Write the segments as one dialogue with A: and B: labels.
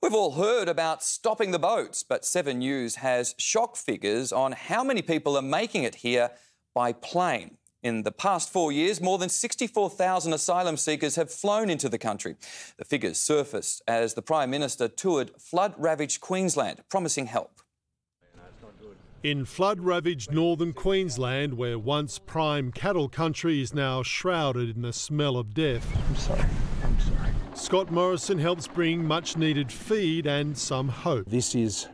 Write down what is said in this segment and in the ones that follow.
A: We've all heard about stopping the boats, but 7 News has shock figures on how many people are making it here by plane. In the past 4 years, more than 64,000 asylum seekers have flown into the country. The figures surfaced as the Prime Minister toured flood-ravaged Queensland, promising help.
B: In flood-ravaged northern Queensland, where once prime cattle country is now shrouded in the smell of death.
C: I'm sorry.
B: Scott Morrison helps bring much-needed feed and some hope.
C: This is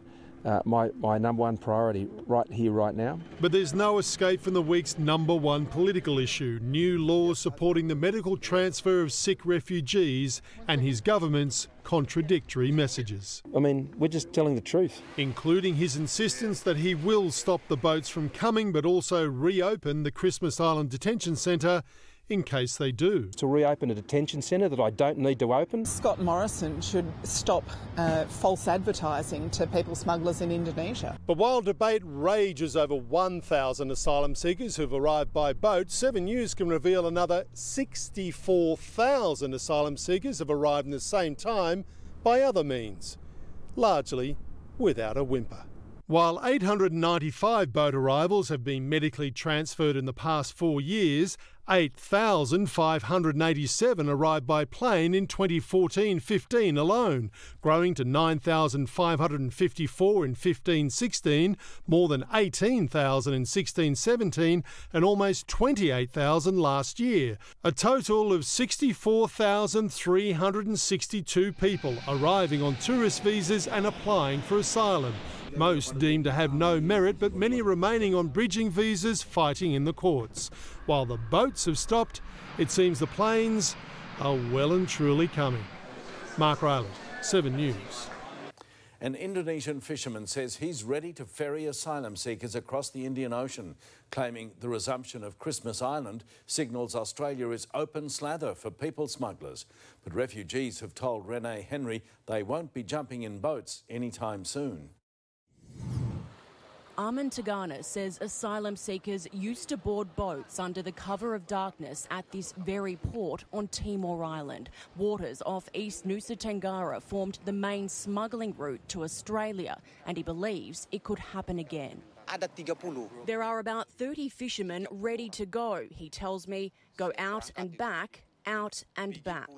C: my number one priority right here, right now.
B: But there's no escape from the week's number one political issue, new laws supporting the medical transfer of sick refugees and his government's contradictory messages.
C: I mean, we're just telling the truth.
B: Including his insistence that he will stop the boats from coming but also reopen the Christmas Island detention centre in case they do.
C: To reopen a detention centre that I don't need to open.
D: Scott Morrison should stop false advertising to people smugglers in Indonesia.
B: But while debate rages over 1,000 asylum seekers who've arrived by boat, 7 News can reveal another 64,000 asylum seekers have arrived in the same time by other means, largely without a whimper. While 895 boat arrivals have been medically transferred in the past 4 years, 8,587 arrived by plane in 2014-15 alone, growing to 9,554 in 15-16, more than 18,000 in 16-17 and almost 28,000 last year. A total of 64,362 people arriving on tourist visas and applying for asylum. Most deemed to have no merit, but many remaining on bridging visas fighting in the courts. While the boats have stopped, it seems the planes are well and truly coming. Mark Rayland, 7 News.
E: An Indonesian fisherman says he's ready to ferry asylum seekers across the Indian Ocean, claiming the resumption of Christmas Island signals Australia is open slather for people smugglers. But refugees have told Renee Henry they won't be jumping in boats anytime soon.
F: Armin Tagana says asylum seekers used to board boats under the cover of darkness at this very port on Timor Island. Waters off East Nusa Tenggara formed the main smuggling route to Australia, and he believes it could happen again. There are about 30 fishermen ready to go, he tells me. Go out and back, out and back.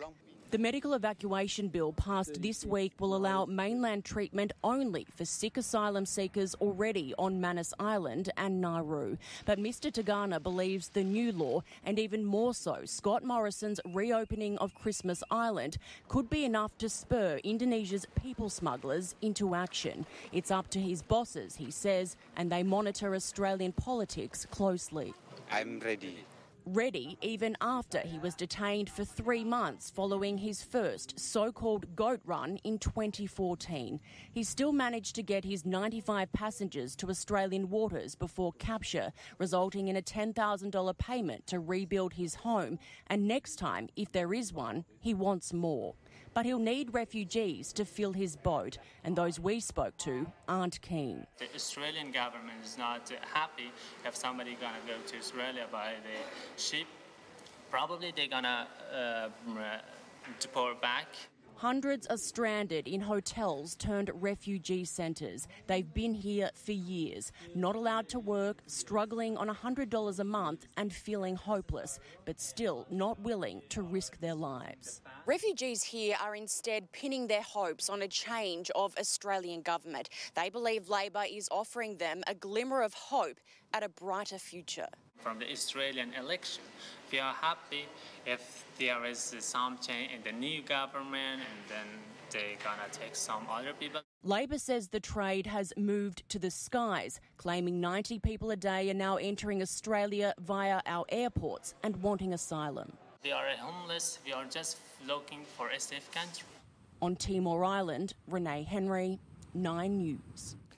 F: The medical evacuation bill passed this week will allow mainland treatment only for sick asylum seekers already on Manus Island and Nauru. But Mr Tagana believes the new law, and even more so Scott Morrison's reopening of Christmas Island, could be enough to spur Indonesia's people smugglers into action. It's up to his bosses, he says, and they monitor Australian politics closely.
G: I'm ready.
F: Ready even after he was detained for 3 months following his first so-called goat run in 2014. He still managed to get his 95 passengers to Australian waters before capture, resulting in a $10,000 payment to rebuild his home. And next time, if there is one, he wants more. But he'll need refugees to fill his boat, and those we spoke to aren't keen.
H: The Australian government is not happy if somebody gonna go to Australia by the ship. Probably they're gonna deport back.
F: Hundreds are stranded in hotels turned refugee centres. They've been here for years, not allowed to work, struggling on $100 a month and feeling hopeless, but still not willing to risk their lives.
I: Refugees here are instead pinning their hopes on a change of Australian government. They believe Labor is offering them a glimmer of hope at a brighter future.
H: From the Australian election, we are happy if there is some change in the new government, and then they're gonna take some other people.
F: Labor says the trade has moved to the skies, claiming 90 people a day are now entering Australia via our airports and wanting asylum.
H: We are homeless, we are just looking for a safe country.
F: On Timor Island, Renee Henry, 9 News.